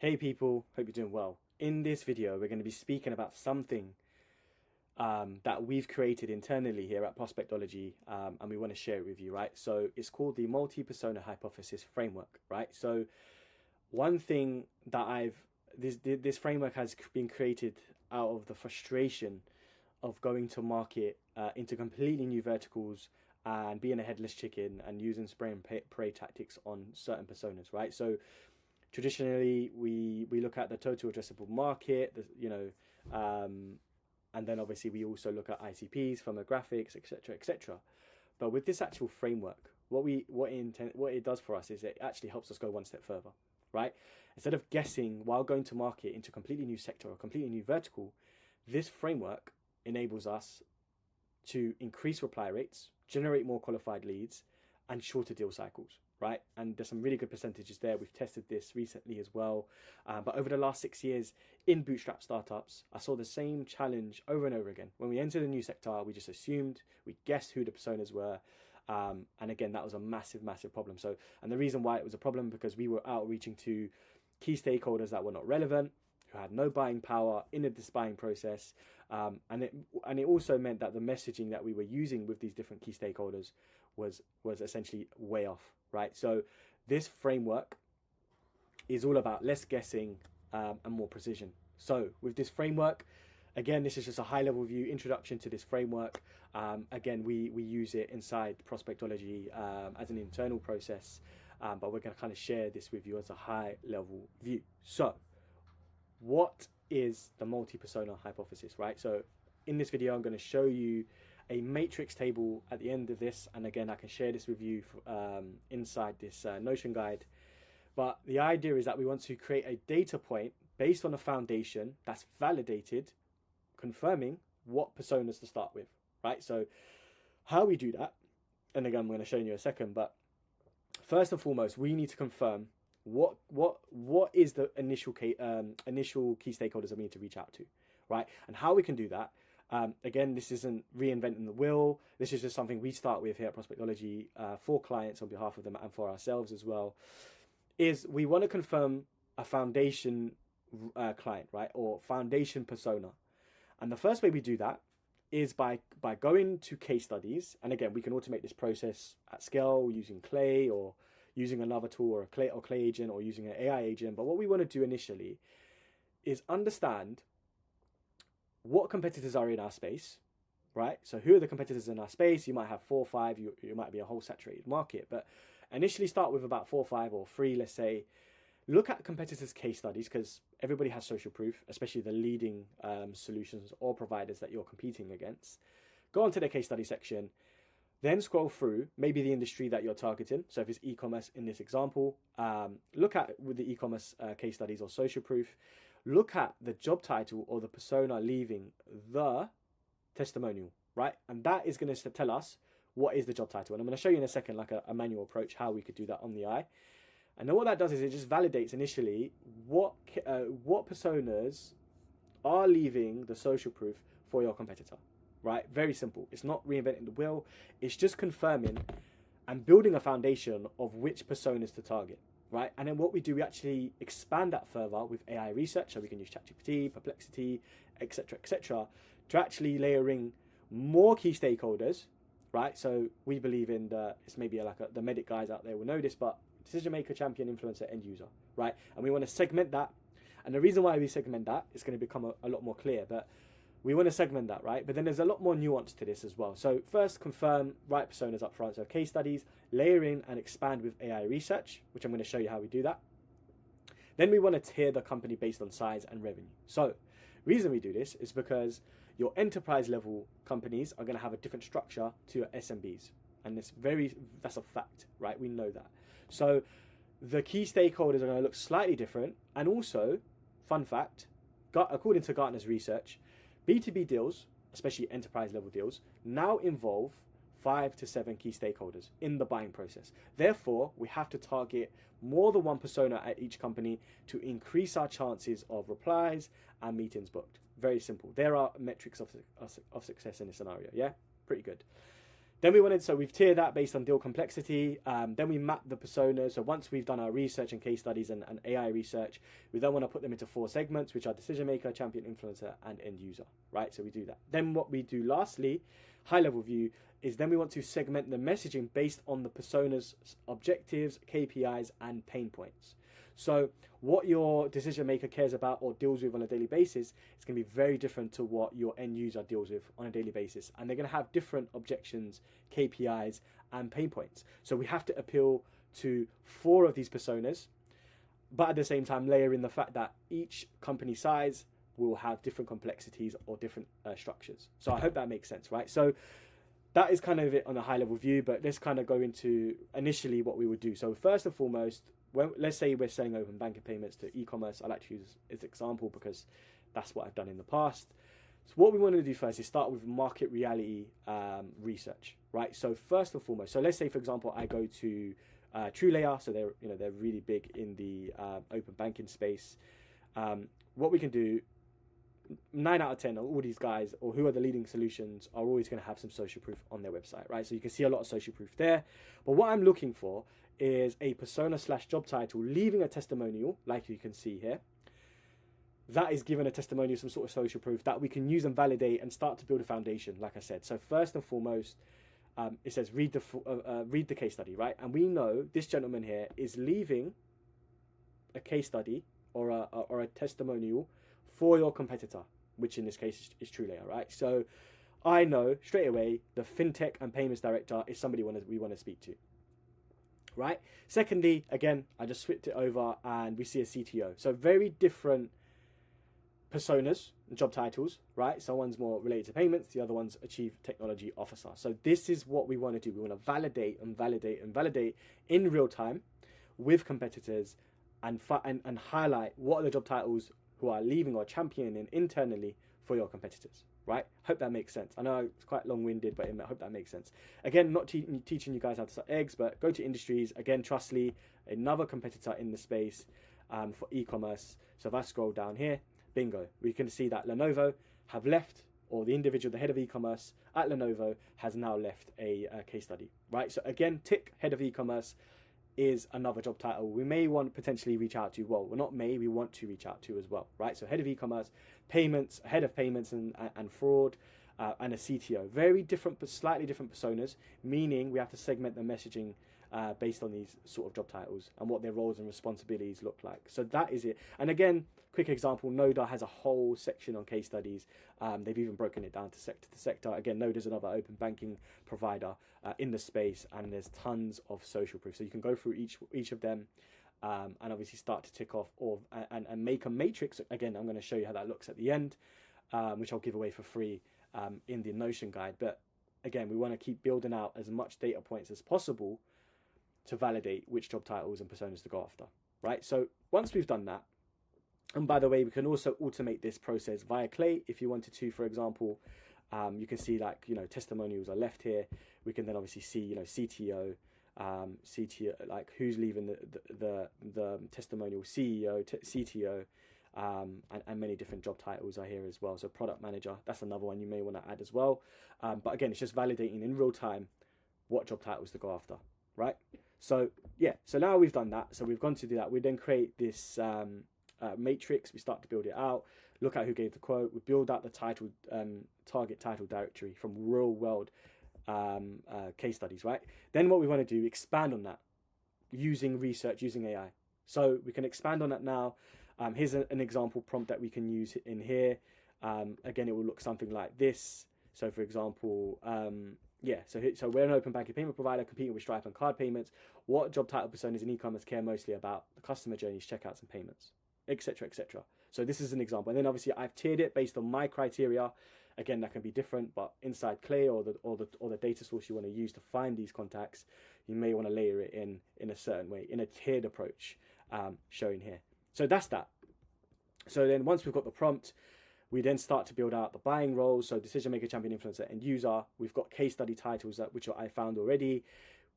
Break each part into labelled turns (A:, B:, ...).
A: Hey people, hope you're doing well. In this video, we're going to be speaking about something that we've created internally here at Prospectology, and we want to share it with you, right? So it's called the multi-persona hypothesis framework, right? So one thing that this framework has been created out of the frustration of going to market into completely new verticals and being a headless chicken and using spray and pray tactics on certain personas, right? So traditionally, we look at the total addressable market, and then obviously we also look at ICPs, firmographics, etc., etc. But with this actual framework, what it does for us is it actually helps us go one step further, right? Instead of guessing while going to market into a completely new sector or a completely new vertical, this framework enables us to increase reply rates, generate more qualified leads, and shorter deal cycles, right? And there's some really good percentages there. We've tested this recently as well. But over the last 6 years in bootstrap startups, I saw the same challenge over and over again. When we entered a new sector, we just assumed, we guessed who the personas were. And again, that was a massive, massive problem. And the reason why it was a problem, because we were outreaching to key stakeholders that were not relevant, who had no buying power in this buying process. And it also meant that the messaging that we were using with these different key stakeholders was essentially way off, right? So this framework is all about less guessing and more precision. So with this framework, again, this is just a high-level view introduction to this framework. Again, we use it inside Prospectology as an internal process, but we're going to kind of share this with you as a high-level view. So what is the multi-persona hypothesis, right? So in this video, I'm going to show you a matrix table at the end of this, and again, I can share this with you inside this Notion guide. But the idea is that we want to create a data point based on a foundation that's validated, confirming what personas to start with, right? So how we do that, and again, I'm going to show you in a second, but first and foremost, we need to confirm what is the initial key stakeholders that we need to reach out to, right? And how we can do that. Again, this isn't reinventing the wheel. This is just something we start with here at Prospectology for clients on behalf of them and for ourselves as well. Is we want to confirm a foundation client, right, or foundation persona. And the first way we do that is by going to case studies. And again, we can automate this process at scale using Clay or using another tool or a Clay agent or using an AI agent. But what we want to do initially is understand what competitors are in our space, right? So who are the competitors in our space? You might have 4 or 5, you might be a whole saturated market, but initially start with about 4 or 5 or 3, let's say. Look at competitors' case studies, because everybody has social proof, especially the leading solutions or providers that you're competing against. Go onto their case study section, then scroll through maybe the industry that you're targeting. So if it's e-commerce in this example, look at with the e-commerce case studies or social proof, look at the job title or the persona leaving the testimonial, right? And that is going to tell us what is the job title. And I'm going to show you in a second, like a manual approach, how we could do that on the eye. And then what that does is it just validates initially what personas are leaving the social proof for your competitor, right? Very simple. It's not reinventing the wheel. It's just confirming and building a foundation of which personas to target, right? And then what we do, we actually expand that further with AI research. So we can use ChatGPT, Perplexity, etc., to actually layering more key stakeholders, right? So we believe in it's maybe the medic guys out there will know this, but decision maker, champion, influencer, end user, right? And we want to segment that. And the reason why we segment that is going to become a lot more clear, but we want to segment that, right? But then there's a lot more nuance to this as well. So first, confirm right personas up front. So case studies, layer in and expand with AI research, which I'm going to show you how we do that. Then we want to tier the company based on size and revenue. So the reason we do this is because your enterprise level companies are going to have a different structure to your SMBs. And that's a fact, right? We know that. So the key stakeholders are going to look slightly different. And also, fun fact, according to Gartner's research, B2B deals, especially enterprise level deals, now involve 5 to 7 key stakeholders in the buying process. Therefore, we have to target more than one persona at each company to increase our chances of replies and meetings booked. Very simple. There are metrics of success in this scenario. Yeah, pretty good. Then we wanted, so we've tiered that based on deal complexity. Then we map the personas. So once we've done our research and case studies and AI research, we then want to put them into 4 segments, which are decision maker, champion, influencer, and end user, right? So we do that. Then what we do lastly, high level view, is then we want to segment the messaging based on the persona's objectives, KPIs, and pain points. So what your decision maker cares about or deals with on a daily basis is going to be very different to what your end user deals with on a daily basis. And they're going to have different objections, KPIs, and pain points. So we have to appeal to 4 of these personas, but at the same time layer in the fact that each company size will have different complexities or different structures. So I hope that makes sense, right? So that is kind of it on a high level view, but let's kind of go into initially what we would do. So first and foremost, let's say we're selling open banking payments to e-commerce. I like to use this example because that's what I've done in the past. So what we want to do first is start with market reality research, right? So first and foremost, so let's say for example I go to TrueLayer, so they're really big in the open banking space. What we can do, 9 out of 10 of all these guys, or who are the leading solutions, are always going to have some social proof on their website, right? So you can see a lot of social proof there. But what I'm looking for is a persona / job title leaving a testimonial, like you can see here. That is given a testimonial, some sort of social proof that we can use and validate and start to build a foundation, like I said. So first and foremost, it says read the case study, right? And we know this gentleman here is leaving a case study or a testimonial for your competitor, which in this case is TrueLayer, right? So I know straight away the fintech and payments director is somebody we want to speak to, right? Secondly, again, I just switched it over and we see a CTO. So very different personas and job titles, right? So one's more related to payments, the other one's chief technology officer. So this is what we want to do. We want to validate in real time with competitors and highlight what are the job titles who are leaving or championing internally for your competitors, right? Hope that makes sense. I know it's quite long-winded, but I hope that makes sense. Again, not teaching you guys how to suck eggs, but go to industries. Again, Trustly, another competitor in the space for e-commerce. So if I scroll down here, bingo, we can see that Lenovo have left, or the individual, the head of e-commerce at Lenovo has now left a case study, right? So again, tick, head of e-commerce is another job title we may want to potentially reach out to. Well, not may, we want to reach out to as well, right? So head of e-commerce, payments, head of payments and fraud, and a CTO. Very different, but slightly different personas, meaning we have to segment the messaging based on these sort of job titles and what their roles and responsibilities look like. So that is it. And again, quick example, Noda has a whole section on case studies. They've even broken it down to sector to sector. Again, Noda is another open banking provider in the space, and there's tons of social proof. So you can go through each of them and obviously start to tick off and make a matrix. Again, I'm going to show you how that looks at the end, which I'll give away for free in the Notion guide. But again, we want to keep building out as much data points as possible to validate which job titles and personas to go after, right? So once we've done that, and by the way, we can also automate this process via Clay if you wanted to. For example, you can see like, testimonials are left here. We can then obviously see, CTO, like who's leaving the testimonial, CEO, CTO, and many different job titles are here as well. So product manager, that's another one you may want to add as well. But again, it's just validating in real time what job titles to go after, right? So yeah, so now we've done that. So we've gone to do that. We then create this matrix. We start to build it out, look at who gave the quote. We build out the title, target title directory from real world case studies, right? Then what we want to do, expand on that using research, using AI. So we can expand on that now. Here's an example prompt that we can use in here. Again, it will look something like this. So for example, so we're an open banking payment provider competing with Stripe and card payments. What job title personas in e-commerce care mostly about the customer journeys, checkouts, and payments, etc., etc. So this is an example, and then obviously I've tiered it based on my criteria. Again, that can be different, but inside Clay or the data source you want to use to find these contacts, you may want to layer it in a certain way, in a tiered approach, shown here. So that's that. So then once we've got the prompt, we then start to build out the buying roles. So decision maker, champion, influencer, end user. We've got case study titles which I found already.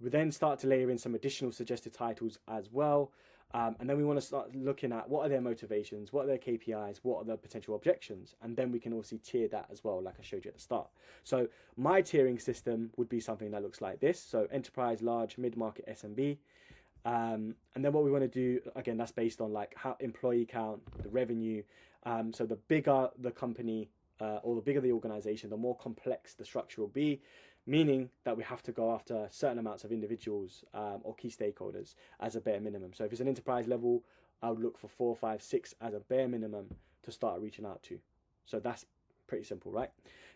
A: We then start to layer in some additional suggested titles as well. And then we want to start looking at what are their motivations, what are their KPIs, what are the potential objections, and then we can obviously tier that as well, like I showed you at the start. So my tiering system would be something that looks like this. So enterprise, large, mid-market, SMB. And then what we want to do, again, that's based on like how employee count, the revenue. So the bigger the company or the bigger the organization, the more complex the structure will be, meaning that we have to go after certain amounts of individuals or key stakeholders as a bare minimum. So if it's an enterprise level, I would look for 4, 5, 6 as a bare minimum to start reaching out to. So that's pretty simple, right?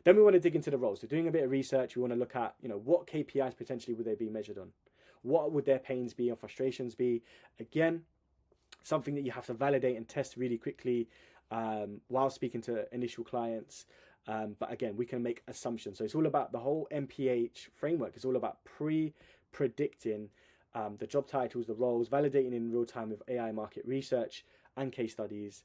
A: Then we want to dig into the roles. So doing a bit of research, we want to look at, what KPIs potentially would they be measured on? What would their pains be or frustrations be? Again, something that you have to validate and test really quickly while speaking to initial clients. But again, we can make assumptions. So it's all about the whole MPH framework. It's all about predicting the job titles, the roles, validating in real time with AI market research and case studies,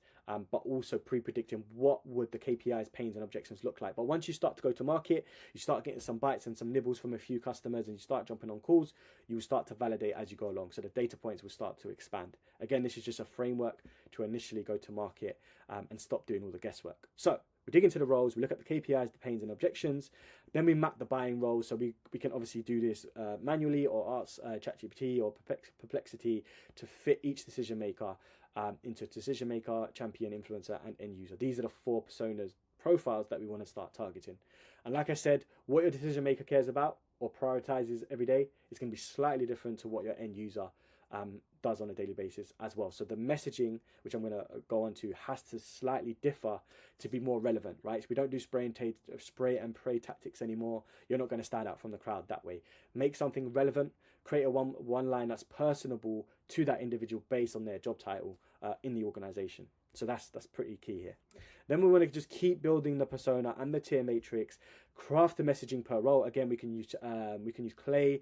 A: but also pre-predicting what would the KPIs, pains and objections look like. But once you start to go to market, you start getting some bites and some nibbles from a few customers and you start jumping on calls, you will start to validate as you go along. So the data points will start to expand. Again, this is just a framework to initially go to market and stop doing all the guesswork. So we dig into the roles, we look at the KPIs, the pains and objections, then we map the buying roles. So we can obviously do this manually or ask ChatGPT or Perplexity to fit each decision maker into decision maker, champion, influencer, and end user. These are the 4 personas profiles that we want to start targeting. And like I said, what your decision maker cares about or prioritizes every day is going to be slightly different to what your end user does on a daily basis as well. So the messaging, which I'm going to go on to, has to slightly differ to be more relevant, right? So we don't do spray and pray tactics anymore. You're not going to stand out from the crowd that way. Make something relevant, create a one line that's personable to that individual based on their job title in the organization. So that's pretty key here. Then we want to just keep building the persona and the tier matrix, craft the messaging per role. Again, we can use Clay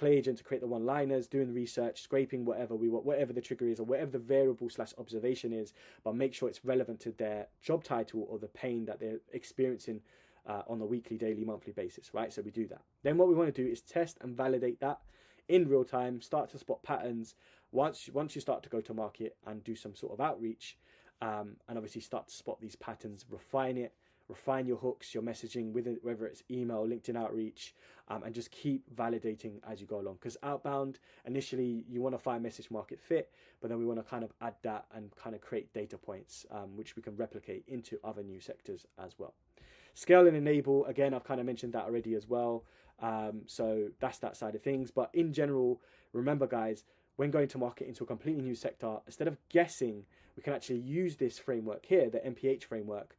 A: agent to create the one-liners, doing the research, scraping whatever we want, whatever the trigger is or whatever the variable / observation is, but make sure it's relevant to their job title or the pain that they're experiencing on a weekly, daily, monthly basis, right? So we do that. Then what we want to do is test and validate that in real time, start to spot patterns. Once you start to go to market and do some sort of outreach, and obviously start to spot these patterns, refine your hooks, your messaging, whether it's email, LinkedIn outreach, and just keep validating as you go along. Because outbound, initially you want to find message market fit, but then we want to kind of add that and kind of create data points, which we can replicate into other new sectors as well. Scale and enable, again, I've kind of mentioned that already as well. So that's that side of things. But in general, remember guys, when going to market into a completely new sector, instead of guessing, we can actually use this framework here, the MPH framework,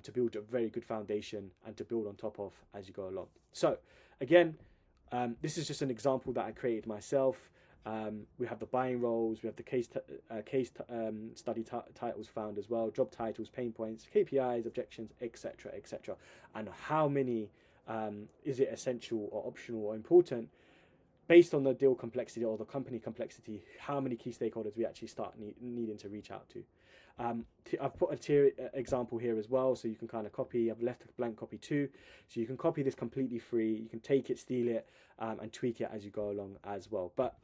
A: to build a very good foundation and to build on top of as you go along. So again, this is just an example that I created myself. We have the buying roles, we have the case study titles found as well, job titles, pain points, KPIs, objections, etc., etc. And how many is it essential or optional or important based on the deal complexity or the company complexity, how many key stakeholders we actually start needing to reach out to. I've put a tier example here as well, so you can kind of copy. I've left a blank copy too, so you can copy this completely free. You can take it, steal it, and tweak it as you go along as well. But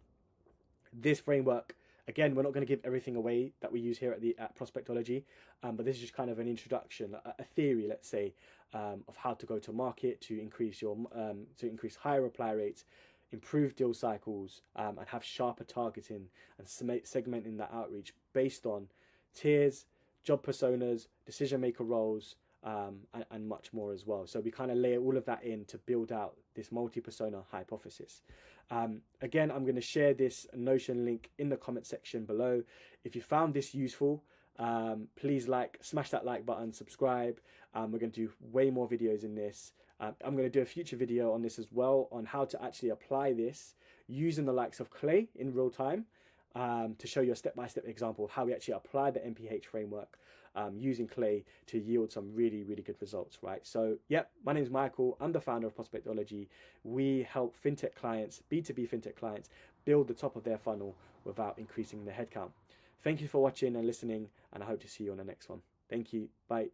A: this framework, again, we're not going to give everything away that we use here at Prospectology, but this is just kind of an introduction, a theory, let's say, of how to go to market to increase higher reply rates, improve deal cycles, and have sharper targeting and segmenting that outreach based on tiers, job personas, decision maker roles, and much more as well. So we kind of layer all of that in to build out this multi-persona hypothesis. Again, I'm going to share this Notion link in the comment section below. If you found this useful, please smash that like button, subscribe. We're going to do way more videos in this. I'm going to do a future video on this as well, on how to actually apply this using the likes of Clay in real time, to show you a step-by-step example of how we actually apply the MPH framework using Clay to yield some really, really good results, right? So, yep, my name is Michael. I'm the founder of Prospectology. We help fintech clients, B2B fintech clients, build the top of their funnel without increasing their headcount. Thank you for watching and listening, and I hope to see you on the next one. Thank you. Bye.